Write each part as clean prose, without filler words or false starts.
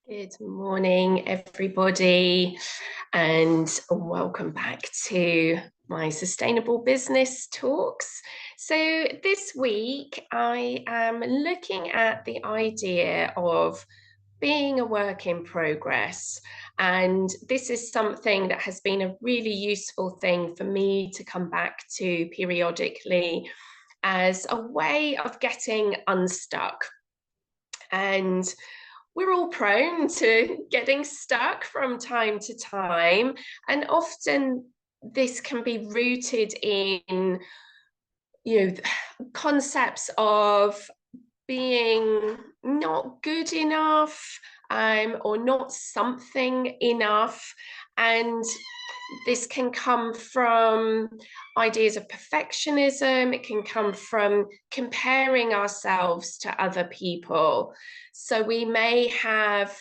Good morning, everybody, and welcome back to my Sustainable Business Talks. So this week, I am looking at the idea of being a work in progress. And this is something that has been a really useful thing for me to come back to periodically as a way of getting unstuck. And we're all prone to getting stuck from time to time, and often this can be rooted in concepts of being not good enough, or not something enough. And this can come from ideas of perfectionism. It can come from comparing ourselves to other people. So we may have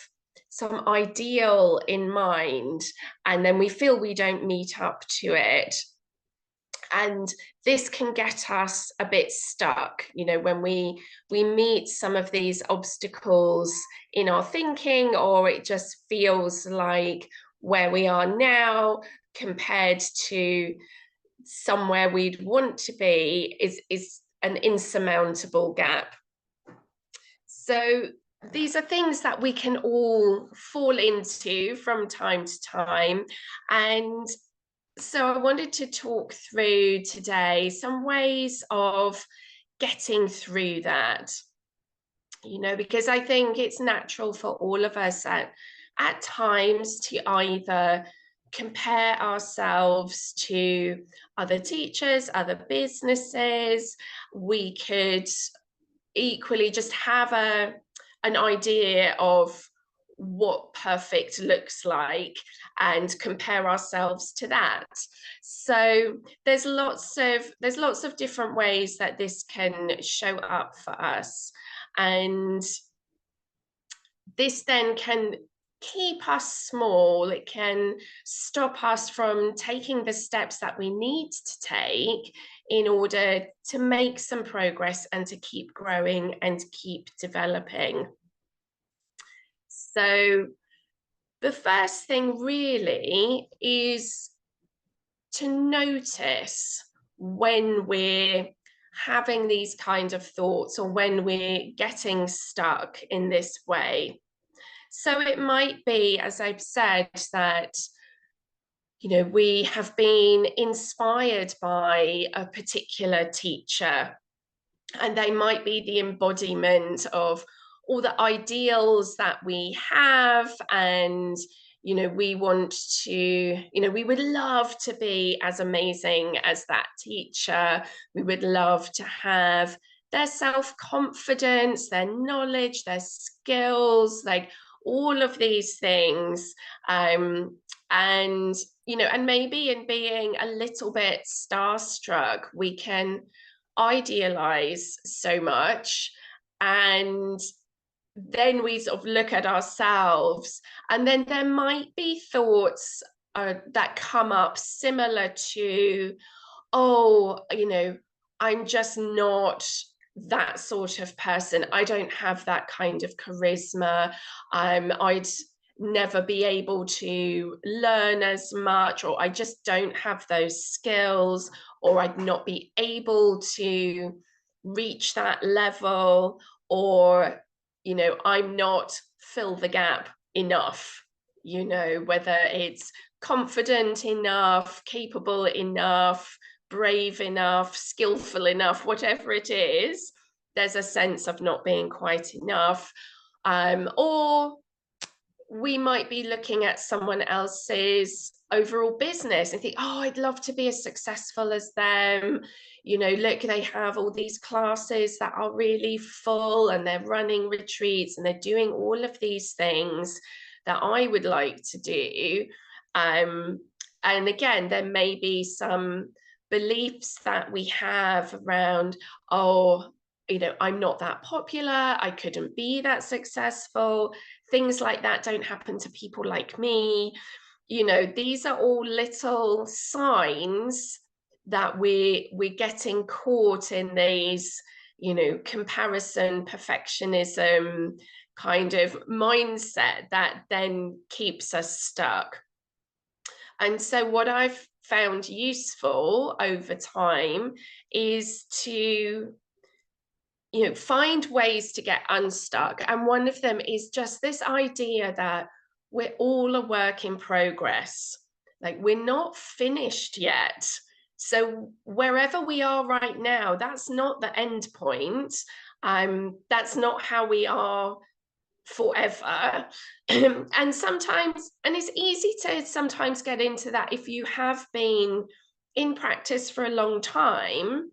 some ideal in mind, and then we feel we don't meet up to it. And this can get us a bit stuck, when we meet some of these obstacles in our thinking, or it just feels like where we are now compared to somewhere we'd want to be is an insurmountable gap. So these are things that we can all fall into from time to time. And so I wanted to talk through today some ways of getting through that, because I think it's natural for all of us at times to either compare ourselves to other teachers, other businesses. We could equally just have an idea of what perfect looks like and compare ourselves to that. So there's lots of different ways that this can show up for us, and this then can keep us small. It can stop us from taking the steps that we need to take in order to make some progress and to keep growing and keep developing. So the first thing really is to notice when we're having these kind of thoughts, or when we're getting stuck in this way. So it might be, as I've said, that we have been inspired by a particular teacher, and they might be the embodiment of all the ideals that we have, and we want to, we would love to be as amazing as that teacher. We would love to have their self-confidence, their knowledge, their skills, like all of these things. And and maybe in being a little bit starstruck, we can idealize so much, and then we sort of look at ourselves, and then there might be thoughts that come up similar to, oh, I'm just not that sort of person. I don't have that kind of charisma. I'd never be able to learn as much, or I just don't have those skills, or I'd not be able to reach that level, or I'm not fill the gap enough, whether it's confident enough, capable enough, brave enough, skillful enough, whatever it is, there's a sense of not being quite enough. Or we might be looking at someone else's overall business and think, oh, I'd love to be as successful as them. Look, they have all these classes that are really full, and they're running retreats, and they're doing all of these things that I would like to do. And again, there may be some beliefs that we have around, oh, I'm not that popular, I couldn't be that successful, things like that don't happen to people like me. These are all little signs that we're getting caught in these, comparison, perfectionism kind of mindset that then keeps us stuck. And so what I've found useful over time is to, find ways to get unstuck. And one of them is just this idea that we're all a work in progress. Like, we're not finished yet. So wherever we are right now, that's not the end point. That's not how we are forever. And sometimes, and it's easy to sometimes get into that if you have been in practice for a long time.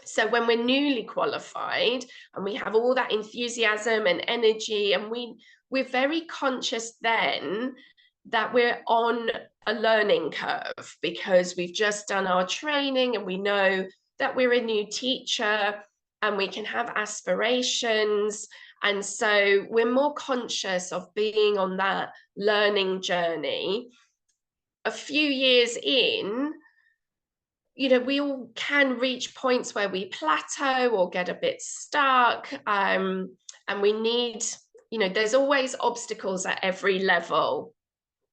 So when we're newly qualified and we have all that enthusiasm and energy, and we're very conscious then that we're on a learning curve because we've just done our training and we know that we're a new teacher and we can have aspirations. And so we're more conscious of being on that learning journey. A few years in, we all can reach points where we plateau or get a bit stuck. And we need, there's always obstacles at every level.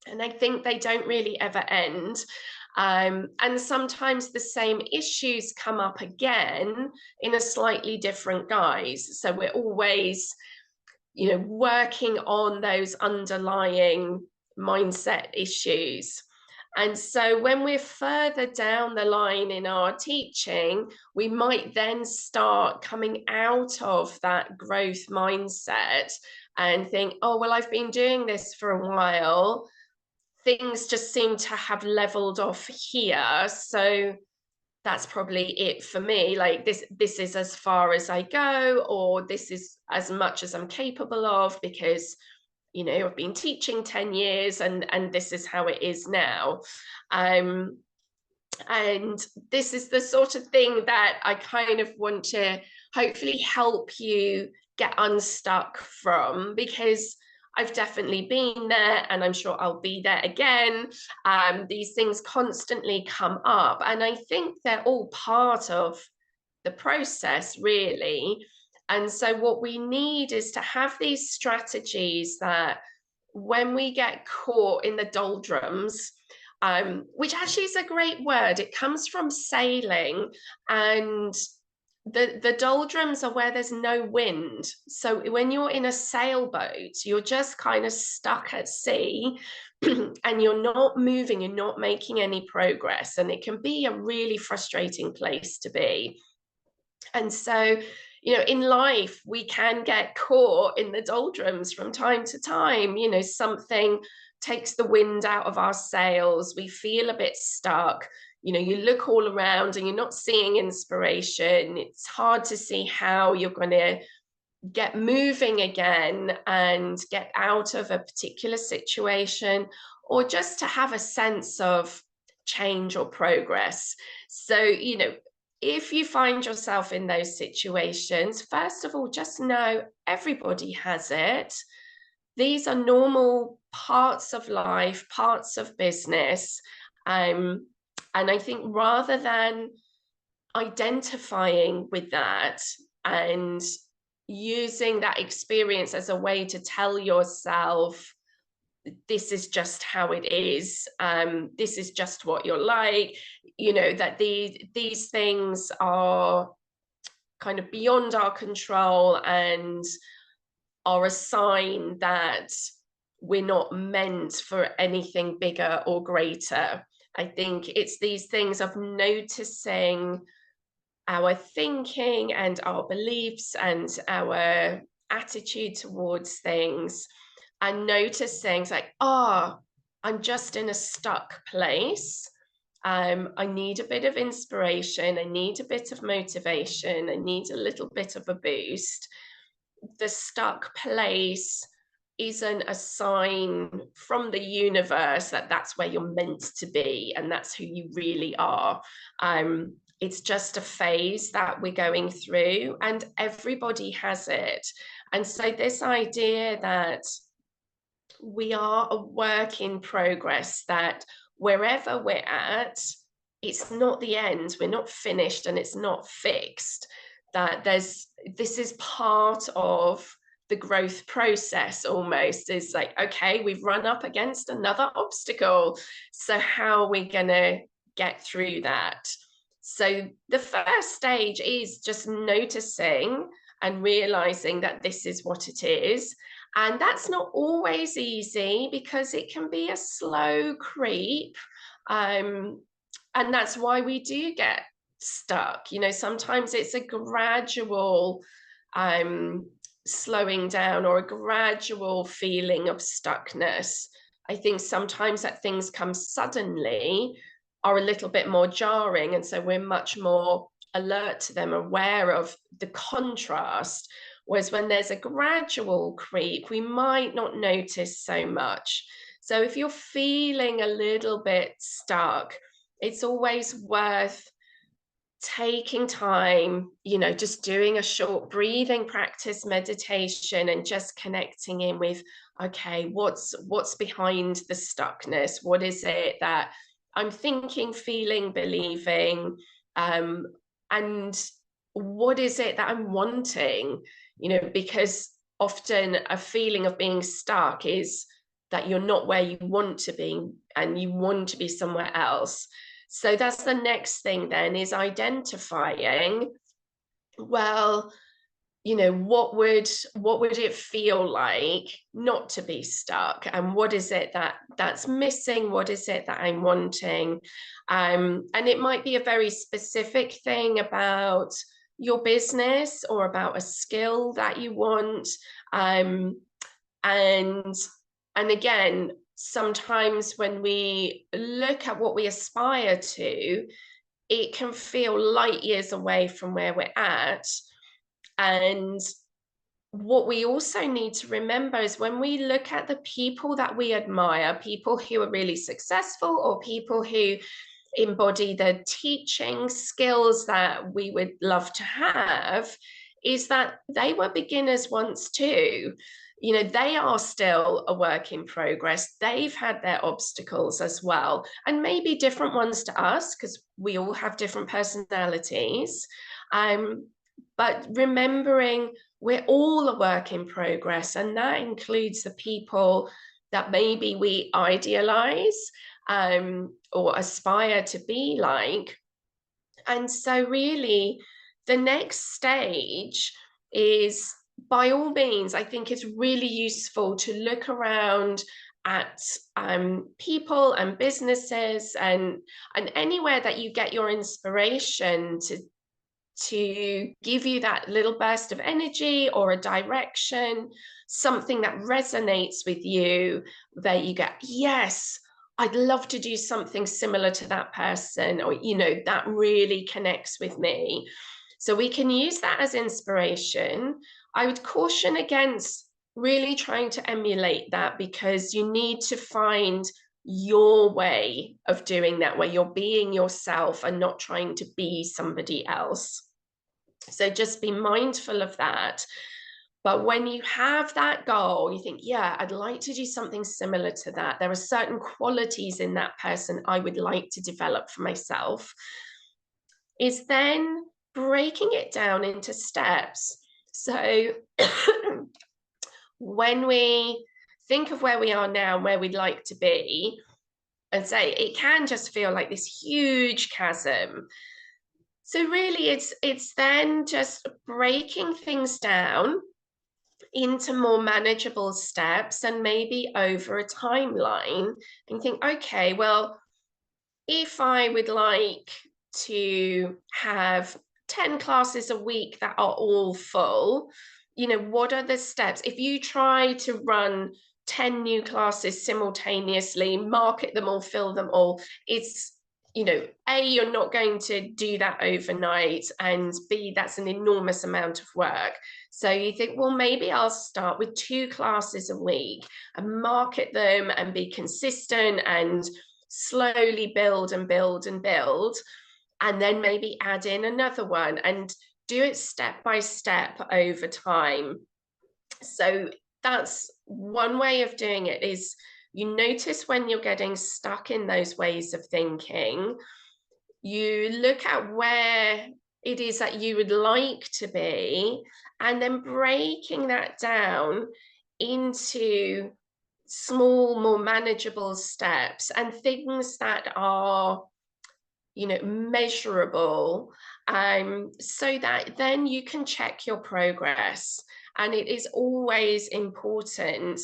And I think they don't really ever end. And sometimes the same issues come up again in a slightly different guise. So we're always, working on those underlying mindset issues. And so when we're further down the line in our teaching, we might then start coming out of that growth mindset and think, oh, well, I've been doing this for a while. Things just seem to have leveled off here. So that's probably it for me. Like, this is as far as I go, or this is as much as I'm capable of, because I've been teaching 10 years and this is how it is now. And this is the sort of thing that I kind of want to hopefully help you get unstuck from, because I've definitely been there and I'm sure I'll be there again. These things constantly come up, and I think they're all part of the process, really. And so what we need is to have these strategies that when we get caught in the doldrums, which actually is a great word, it comes from sailing, and the doldrums are where there's no wind. So when you're in a sailboat, you're just kind of stuck at sea and you're not moving, you're not making any progress, and it can be a really frustrating place to be. And so, in life, we can get caught in the doldrums from time to time. Something takes the wind out of our sails. We feel a bit stuck. You look all around and you're not seeing inspiration. It's hard to see how you're going to get moving again and get out of a particular situation, or just to have a sense of change or progress. So, if you find yourself in those situations, first of all, just know everybody has it. These are normal parts of life, parts of business. And I think rather than identifying with that and using that experience as a way to tell yourself, this is just how it is, this is just what you're like, that these things are kind of beyond our control and are a sign that we're not meant for anything bigger or greater. I think it's these things of noticing our thinking and our beliefs and our attitude towards things, and notice things like, I'm just in a stuck place. I need a bit of inspiration. I need a bit of motivation. I need a little bit of a boost. The stuck place isn't a sign from the universe that that's where you're meant to be and that's who you really are. It's just a phase that we're going through, and everybody has it. And so this idea that we are a work in progress, that wherever we're at, it's not the end, we're not finished and it's not fixed, that this is part of the growth process almost. Is like, okay, we've run up against another obstacle. So how are we going to get through that? So the first stage is just noticing and realizing that this is what it is. And that's not always easy because it can be a slow creep. And that's why we do get stuck. You know, sometimes it's a gradual slowing down or a gradual feeling of stuckness. I think sometimes that things come suddenly are a little bit more jarring. And so we're much more alert to them, aware of the contrast. Whereas when there's a gradual creep, we might not notice so much. So if you're feeling a little bit stuck, it's always worth taking time, you know, just doing a short breathing practice, meditation, and just connecting in with, okay, what's behind the stuckness? What is it that I'm thinking, feeling, believing? And what is it that I'm wanting? You know, because often a feeling of being stuck is that you're not where you want to be and you want to be somewhere else. So that's the next thing then, is identifying, well, you know, what would it feel like not to be stuck, and what is it that's missing, what is it that I'm wanting? And it might be a very specific thing about your business or about a skill that you want. And again, sometimes when we look at what we aspire to, it can feel light years away from where we're at. And what we also need to remember is when we look at the people that we admire, people who are really successful or people who embody the teaching skills that we would love to have, is that they were beginners once too. You know, they are still a work in progress. They've had their obstacles as well, and maybe different ones to us because we all have different personalities. But remembering we're all a work in progress, and that includes the people that maybe we idealize or aspire to be like. And so really the next stage is, by all means, I think it's really useful to look around at people and businesses and anywhere that you get your inspiration to give you that little burst of energy or a direction, something that resonates with you, that you get, yes, I'd love to do something similar to that person, or, you know, that really connects with me. So we can use that as inspiration. I would caution against really trying to emulate that, because you need to find your way of doing that, where you're being yourself and not trying to be somebody else. So just be mindful of that. But when you have that goal, you think, yeah, I'd like to do something similar to that. There are certain qualities in that person I would like to develop for myself. Is then breaking it down into steps. So when we think of where we are now and where we'd like to be, and say it can just feel like this huge chasm. So really it's then just breaking things down into more manageable steps, and maybe over a timeline, and think, okay, well, if I would like to have 10 classes a week that are all full, you know, what are the steps? If you try to run 10 new classes simultaneously, market them all, fill them all, it's, you know, A, you're not going to do that overnight, and B, that's an enormous amount of work. So you think, well, maybe I'll start with 2 classes a week and market them and be consistent and slowly build and build and build, and then maybe add in another one and do it step by step over time. So that's one way of doing it, is you notice when you're getting stuck in those ways of thinking, you look at where it is that you would like to be, and then breaking that down into small, more manageable steps and things that are, measurable, so that then you can check your progress. And it is always important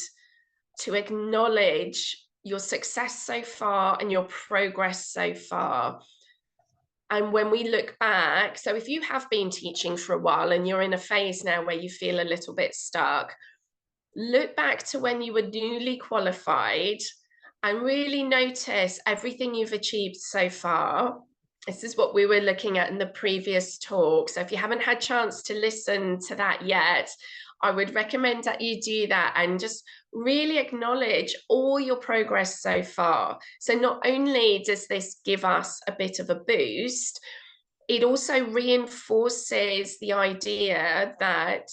to acknowledge your success so far and your progress so far. And when we look back, so if you have been teaching for a while and you're in a phase now where you feel a little bit stuck, look back to when you were newly qualified and really notice everything you've achieved so far. This is what we were looking at in the previous talk. So if you haven't had a chance to listen to that yet, I would recommend that you do that and just really acknowledge all your progress so far. So not only does this give us a bit of a boost, it also reinforces the idea that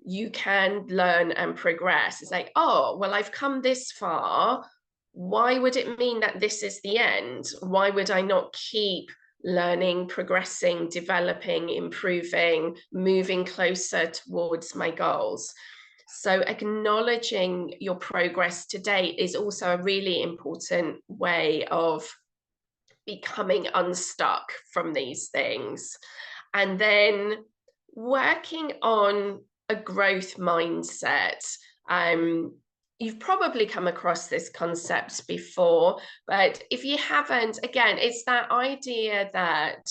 you can learn and progress. It's like, oh, well, I've come this far. Why would it mean that this is the end? Why would I not keep learning, progressing, developing, improving, moving closer towards my goals? So acknowledging your progress to date is also a really important way of becoming unstuck from these things. And then working on a growth mindset. You've probably come across this concept before, but if you haven't, again, it's that idea that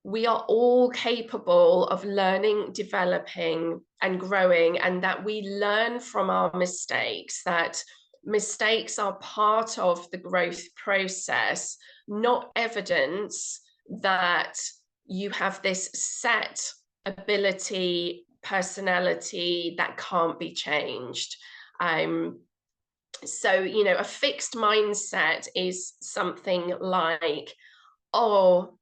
we are all capable of learning, developing, and growing, and that we learn from our mistakes, that mistakes are part of the growth process, not evidence that you have this set ability, personality that can't be changed. So, a fixed mindset is something like, oh,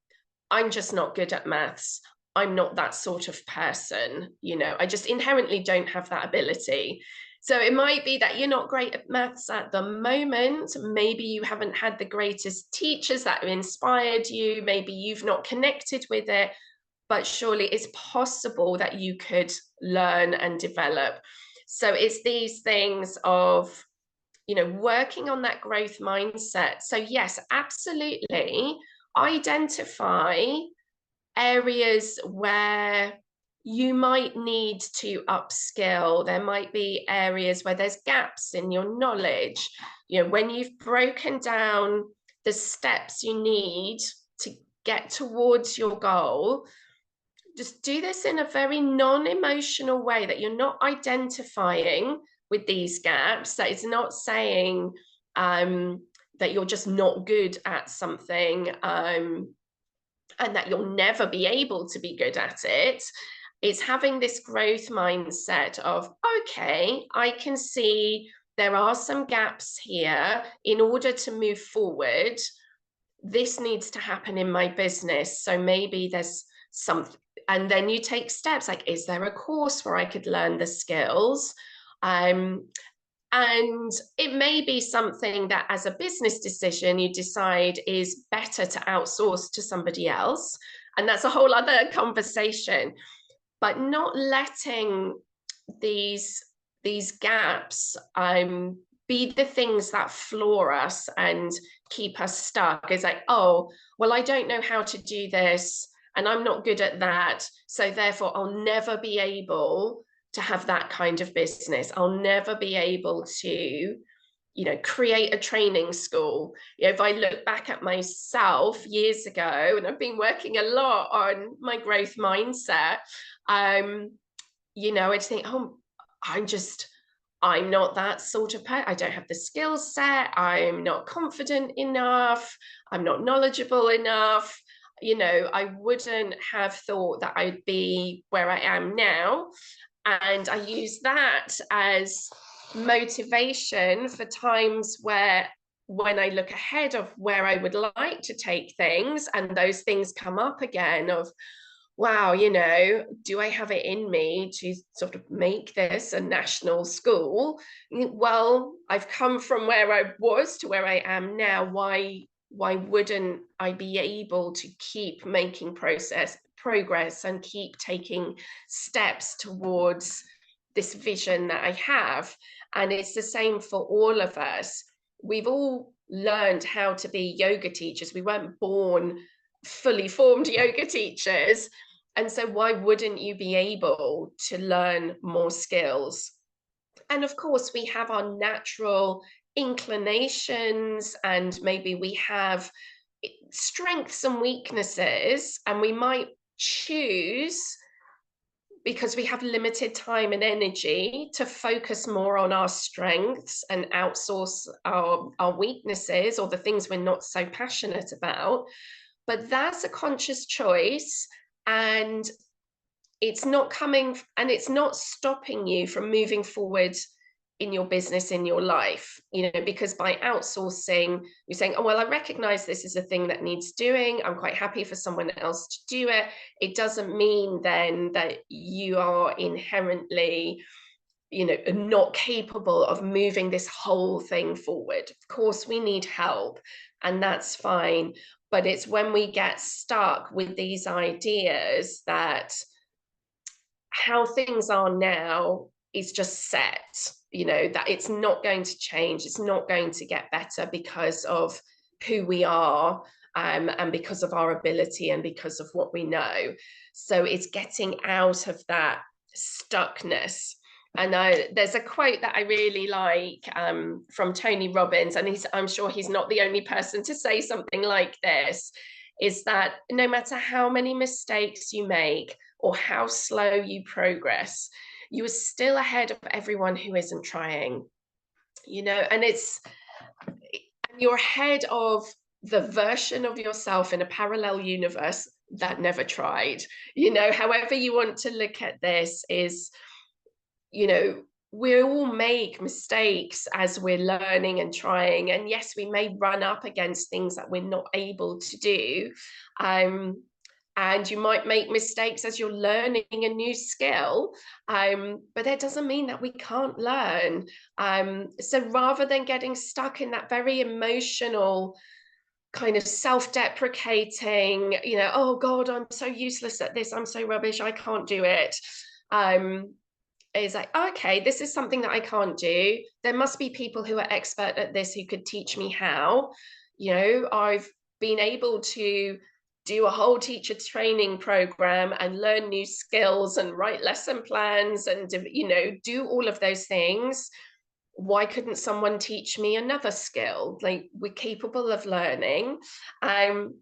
I'm just not good at maths. I'm not that sort of person. I just inherently don't have that ability. So it might be that you're not great at maths at the moment. Maybe you haven't had the greatest teachers that have inspired you. Maybe you've not connected with it, but surely it's possible that you could learn and develop. So it's these things of, working on that growth mindset. So yes, absolutely, identify areas where you might need to upskill. There might be areas where there's gaps in your knowledge. When you've broken down the steps you need to get towards your goal, just do this in a very non-emotional way, that you're not identifying with these gaps, that it's not saying that you're just not good at something, and that you'll never be able to be good at it. It's having this growth mindset of, okay, I can see there are some gaps here. In order to move forward, this needs to happen in my business. So maybe there's something, and then you take steps like, is there a course where I could learn the skills? And it may be something that as a business decision, you decide is better to outsource to somebody else. And that's a whole other conversation. But not letting these gaps be the things that floor us and keep us stuck. It's like, oh, well, I don't know how to do this, and I'm not good at that. So therefore, I'll never be able to have that kind of business. I'll never be able to, create a training school. If I look back at myself years ago, and I've been working a lot on my growth mindset, I'd think, oh, I'm not that sort of person. I don't have the skill set. I'm not confident enough. I'm not knowledgeable enough. I wouldn't have thought that I'd be where I am now. And I use that as motivation for times when I look ahead of where I would like to take things, and those things come up again of, wow, do I have it in me to sort of make this a national school? Well, I've come from where I was to where I am now. Why wouldn't I be able to keep making progress and keep taking steps towards this vision that I have. And it's the same for all of us. We've all learned how to be yoga teachers. We weren't born fully formed yoga teachers. And so why wouldn't you be able to learn more skills? And of course, we have our natural inclinations, and maybe we have strengths and weaknesses, and we might choose, because we have limited time and energy, to focus more on our strengths and outsource our weaknesses or the things we're not so passionate about. But that's a conscious choice, and it's not coming, and it's not stopping you from moving forward in your business, in your life, because by outsourcing, you're saying, oh, well, I recognize this is a thing that needs doing. I'm quite happy for someone else to do it. It doesn't mean then that you are inherently, not capable of moving this whole thing forward. Of course, we need help, and that's fine. But it's when we get stuck with these ideas that how things are now is just set, that it's not going to change, it's not going to get better because of who we are, and because of our ability and because of what we know. So it's getting out of that stuckness. And there's a quote that I really like, from Tony Robbins, and I'm sure he's not the only person to say something like this, is that no matter how many mistakes you make or how slow you progress, you are still ahead of everyone who isn't trying, and you're ahead of the version of yourself in a parallel universe that never tried. However you want to look at this is, we all make mistakes as we're learning and trying. And yes, we may run up against things that we're not able to do. And you might make mistakes as you're learning a new skill, but that doesn't mean that we can't learn. So rather than getting stuck in that very emotional kind of self-deprecating, oh God, I'm so useless at this, I'm so rubbish, I can't do it. Is like, okay, this is something that I can't do. There must be people who are expert at this who could teach me how. I've been able to do a whole teacher training program and learn new skills and write lesson plans and, do all of those things. Why couldn't someone teach me another skill? Like, we're capable of learning. And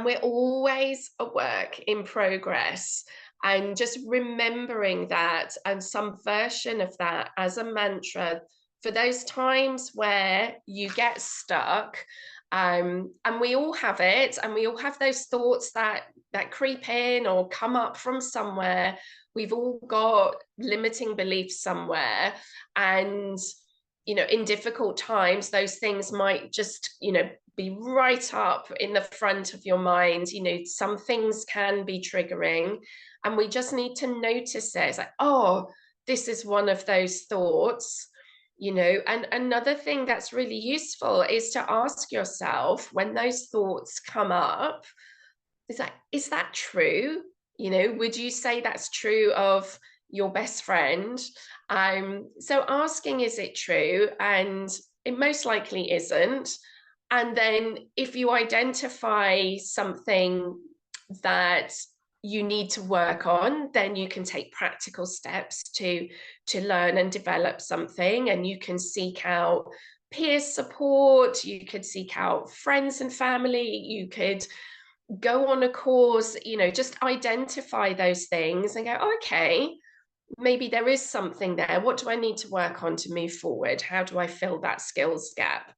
we're always a work in progress. And just remembering that, and some version of that as a mantra for those times where you get stuck. And we all have it, and we all have those thoughts that creep in or come up from somewhere. We've all got limiting beliefs somewhere, and in difficult times, those things might just be right up in the front of your mind. Some things can be triggering, and we just need to notice it. It's like, oh, this is one of those thoughts. And another thing that's really useful is to ask yourself, when those thoughts come up, is that true? Would you say that's true of your best friend? So asking, is it true? And it most likely isn't. And then if you identify something that you need to work on, then you can take practical steps to learn and develop something. And you can seek out peer support, you could seek out friends and family, you could go on a course, just identify those things and go, oh, okay, maybe there is something there. What do I need to work on to move forward? How do I fill that skills gap?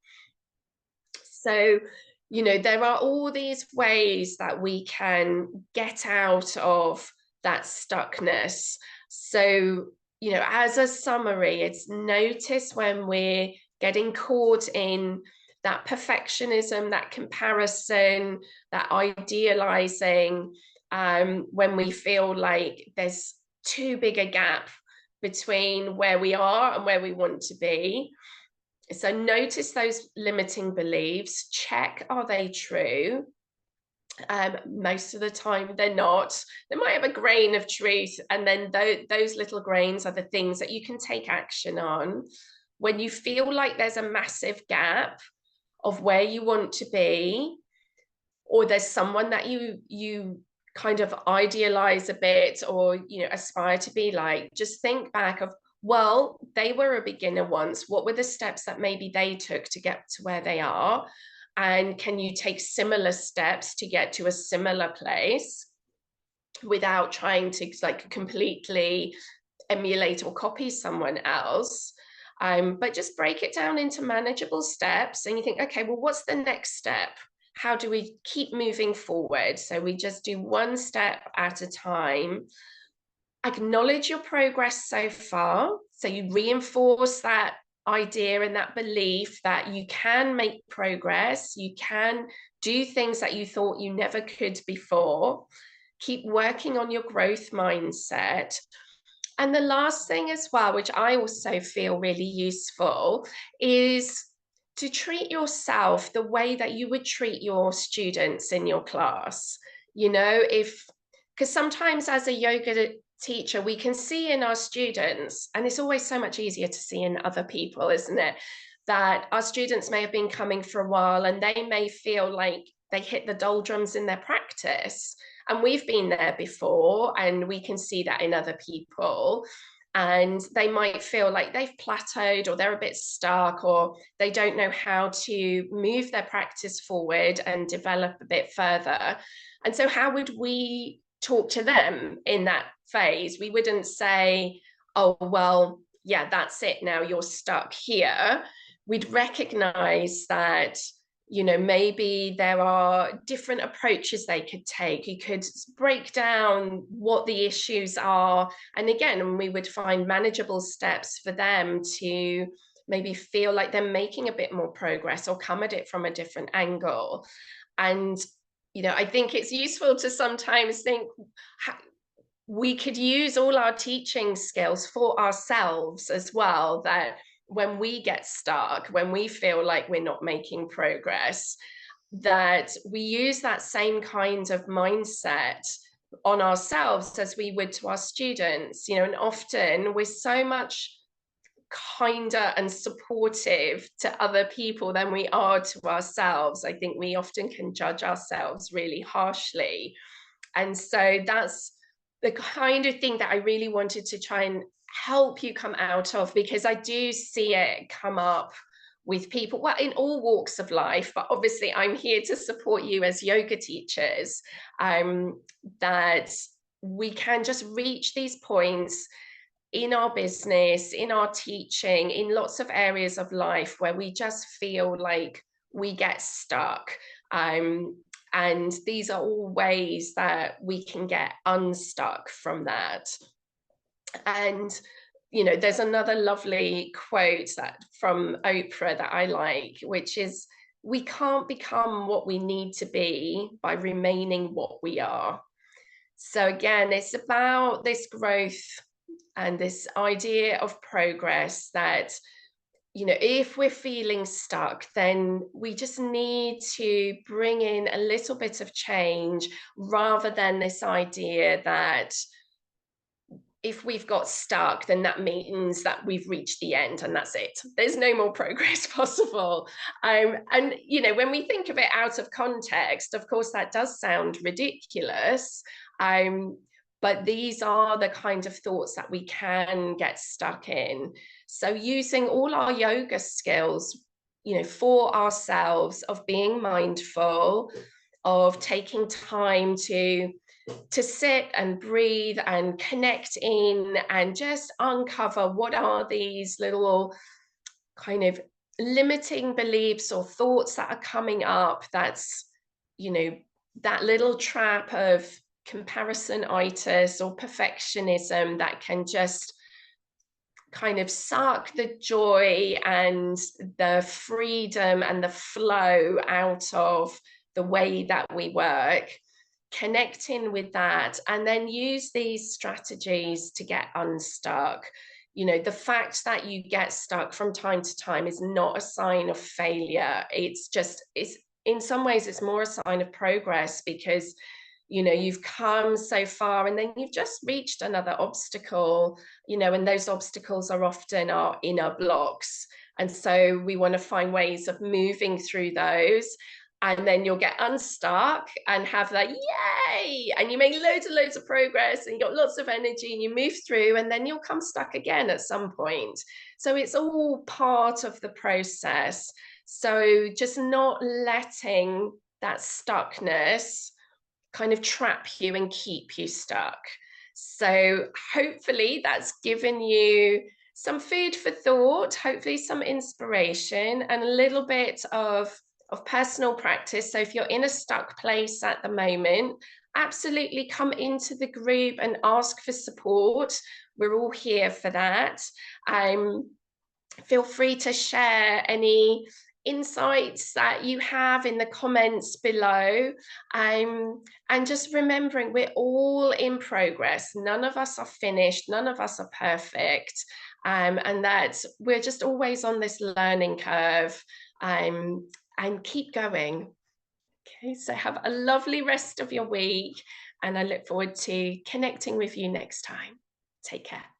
So, there are all these ways that we can get out of that stuckness. So, as a summary, it's notice when we're getting caught in that perfectionism, that comparison, that idealizing, when we feel like there's too big a gap between where we are and where we want to be. So notice those limiting beliefs, check, are they true? Most of the time they're not. They might have a grain of truth, and then those little grains are the things that you can take action on. When you feel like there's a massive gap of where you want to be, or there's someone that you kind of idealize a bit, or aspire to be like, just think back of, well, they were a beginner once. What were the steps that maybe they took to get to where they are? And can you take similar steps to get to a similar place without trying to like completely emulate or copy someone else? But just break it down into manageable steps, and you think, okay, well, what's the next step? How do we keep moving forward? So we just do one step at a time. Acknowledge your progress so far. So you reinforce that idea and that belief that you can make progress, you can do things that you thought you never could before. Keep working on your growth mindset. And the last thing as well, which I also feel really useful, is to treat yourself the way that you would treat your students in your class. Because sometimes as a yoga teacher, we can see in our students, and it's always so much easier to see in other people, isn't it? That our students may have been coming for a while and they may feel like they hit the doldrums in their practice. And we've been there before, and we can see that in other people. And they might feel like they've plateaued, or they're a bit stuck, or they don't know how to move their practice forward and develop a bit further. And so how would we talk to them in that phase? We wouldn't say, oh, well, yeah, that's it now, you're stuck here. We'd recognize that maybe there are different approaches they could take. You could break down what the issues are. And again, we would find manageable steps for them to maybe feel like they're making a bit more progress, or come at it from a different angle. And, I think it's useful to sometimes think, we could use all our teaching skills for ourselves as well, that when we get stuck, when we feel like we're not making progress, that we use that same kind of mindset on ourselves as we would to our students. And often we're so much kinder and supportive to other people than we are to ourselves. I think we often can judge ourselves really harshly. And so that's the kind of thing that I really wanted to try and help you come out of, because I do see it come up with people, well, in all walks of life, but obviously I'm here to support you as yoga teachers, that we can just reach these points in our business, in our teaching, in lots of areas of life where we just feel like we get stuck. And these are all ways that we can get unstuck from that. And, there's another lovely quote from Oprah that I like, which is, we can't become what we need to be by remaining what we are. So again, it's about this growth and this idea of progress, that if we're feeling stuck, then we just need to bring in a little bit of change, rather than this idea that if we've got stuck, then that means that we've reached the end and that's it. There's no more progress possible. And, when we think of it out of context, of course, that does sound ridiculous. But these are the kind of thoughts that we can get stuck in. So using all our yoga skills, for ourselves, of being mindful, of taking time to sit and breathe and connect in, and just uncover what are these little kind of limiting beliefs or thoughts that are coming up. That's, that little trap of comparisonitis or perfectionism that can just kind of suck the joy and the freedom and the flow out of the way that we work. Connecting with that, and then use these strategies to get unstuck. The fact that you get stuck from time to time is not a sign of failure. It's in some ways it's more a sign of progress, because you've come so far and then you've just reached another obstacle, and those obstacles are often our inner blocks. And so we want to find ways of moving through those, and then you'll get unstuck and have that yay, and you make loads and loads of progress and you got lots of energy and you move through, and then you'll come stuck again at some point. So it's all part of the process. So just not letting that stuckness kind of trap you and keep you stuck. So hopefully that's given you some food for thought, hopefully some inspiration, and a little bit of personal practice. So if you're in a stuck place at the moment, absolutely come into the group and ask for support. We're all here for that. Feel free to share any insights that you have in the comments below. And just remembering, we're all in progress. None of us are finished. None of us are perfect. And that we're just always on this learning curve, and keep going. Okay, so have a lovely rest of your week, and I look forward to connecting with you next time. Take care.